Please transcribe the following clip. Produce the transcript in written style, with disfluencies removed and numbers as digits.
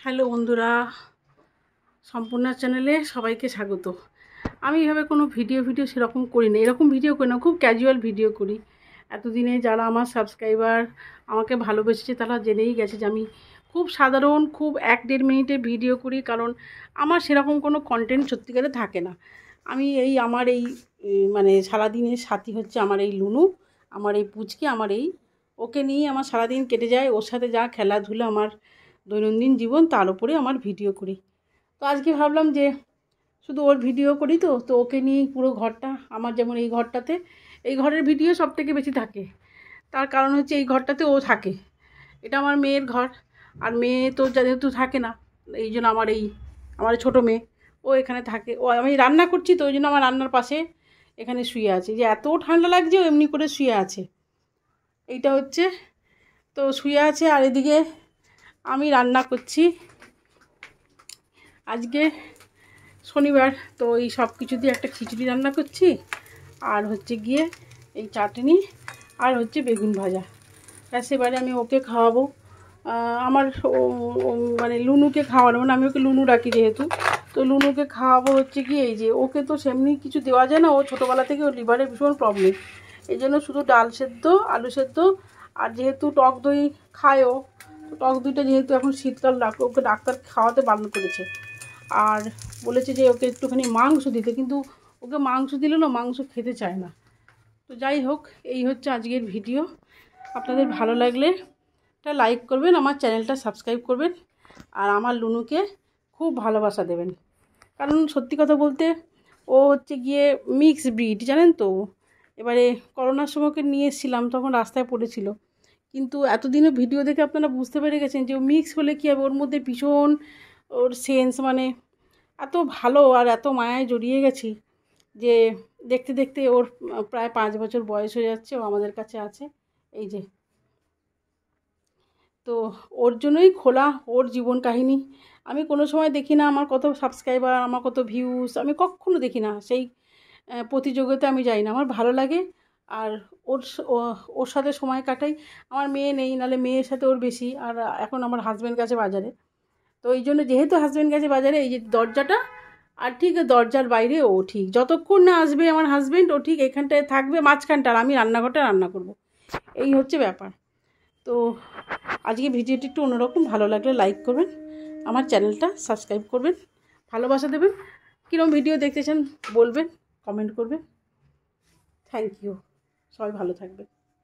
Hello বন্ধুরা, সম্পূর্ণা চ্যানেলে সবাইকে স্বাগত। আমি এভাবে কোনো ভিডিও সেরকম করি না, এরকম ভিডিও করি না, খুব ক্যাজুয়াল ভিডিও করি। এতদিনে যারা আমার সাবস্ক্রাইবার আমাকে ভালোবেসেছে তারা জেনেই গেছে যে আমি খুব সাধারণ, খুব 1-1.5 মিনিটে ভিডিও করি, কারণ আমার সেরকম কোনো কন্টেন্ট সত্যিকারে থাকে না। আমি আমার মানে সারাদিনের সাথী হচ্ছে আমার এই লুনু, আমার এই পুচকি, ওকে নিয়েই আমার সারাদিন কেটে যায়। ওর সাথে যা খেলাধুলা আমার দৈনন্দিন জীবন, তার উপরে আমার ভিডিও করি। তো আজকে ভাবলাম যে শুধু ওর ভিডিও করি, তো ওকে নিয়েই পুরো ঘরটা আমার, যেমন এই ঘরটাতে, এই ঘরের ভিডিও সব থেকে বেশি থাকে। তার কারণ হচ্ছে এই ঘরটাতে ও থাকে, এটা আমার মেয়ের ঘর। আর মেয়ে তো যেহেতু থাকে না, এই জন্য আমার ছোটো মেয়ে ও এখানে থাকে। আমি রান্না করছি, তো ওই জন্য আমার রান্নার পাশে এখানে শুয়ে আছে। যে এত ঠান্ডা লাগছে, ও এমনি করে শুয়ে আছে, এইটা হচ্ছে। তো শুয়ে আছে, আর এদিকে আমি রান্না করছি। আজকে শনিবার, তো এই সব কিছু দিয়ে একটা খিচুড়ি রান্না করছি, আর হচ্ছে গিয়ে এই চাটনি, আর হচ্ছে বেগুন ভাজা। সেবারে আমি ওকে খাওয়াবো, আমার মানে লুনুকে খাওয়ানো, মানে আমি ওকে লুনু ডাকি যেহেতু, তো লুনুকে খাওয়াবো হচ্ছে কি, এই যে ওকে তো সেমনি কিছু দেওয়া যায় না, ও ছোটোবেলা থেকে ওর লিভারের ভীষণ প্রবলেম। এই জন্য শুধু ডাল সেদ্ধ, আলু সেদ্ধ, আর যেহেতু টক দই খায়ও, তো টক দইটা যেহেতু এখন শীতকাল, ওকে ডাক্তার খাওয়াতে বারণ করেছে। আর বলেছে যে ওকে একটুখানি মাংস দিতে, কিন্তু ওকে মাংস দিলে না, মাংস খেতে চায় না। তো যাই হোক, এই হচ্ছে আজকের ভিডিও। আপনাদের ভালো লাগলে একটা লাইক করবেন, আমার চ্যানেলটা সাবস্ক্রাইব করবেন, আর আমার লুনুকে খুব ভালোবাসা দেবেন। কারণ সত্যি কথা বলতে, ও হচ্ছে গিয়ে মিক্স ব্রিড, জানেন তো। এবারে করোনার সময় ওকে নিয়ে এসেছিলাম, তখন রাস্তায় পড়েছিল, কিন্তু এতদিনও ভিডিও দেখে আপনারা বুঝতে পেরে গেছেন যে ও মিক্স হলে কী হবে, ওর মধ্যে ভীষণ ওর সেন্স, মানে এত ভালো আর এত মায়ায় জড়িয়ে গেছি যে দেখতে দেখতে ওর প্রায় 5 বছর বয়স হয়ে যাচ্ছে, ও আমাদের কাছে আছে। এই যে, তো ওর জন্যই খোলা ওর জীবন কাহিনী। আমি কোনো সময় দেখি না আমার কত সাবস্ক্রাইবার, আমার কত ভিউজ, আমি কখনো দেখি না, সেই প্রতিযোগিতা আমি যাই না। আমার ভালো লাগে, আর ওর সাথে সময় কাটাই। আমার মেয়ে নেই, নাহলে মেয়ের সাথে ওর বেশি। আর এখন আমার হাজব্যান্ড গেছে বাজারে, তো এই জন্য, যেহেতু হাজব্যান্ড গেছে বাজারে, এই যে দরজাটা, আর ঠিক দরজার বাইরে ও, ঠিক যতক্ষণ না আসবে আমার হাজব্যান্ড, ও ঠিক এখানটায় থাকবে মাঝখানটা, আর আমি রান্নাঘরটা রান্না করব। এই হচ্ছে ব্যাপার। তো আজকে ভিডিওটি একটু অন্যরকম, ভালো লাগলে লাইক করবেন, আমার চ্যানেলটা সাবস্ক্রাইব করবেন, ভালোবাসা দেবেন। কীরকম ভিডিও দেখতে চান বলবেন, কমেন্ট করবেন। থ্যাংক ইউ, সবাই ভালো থাকবেন।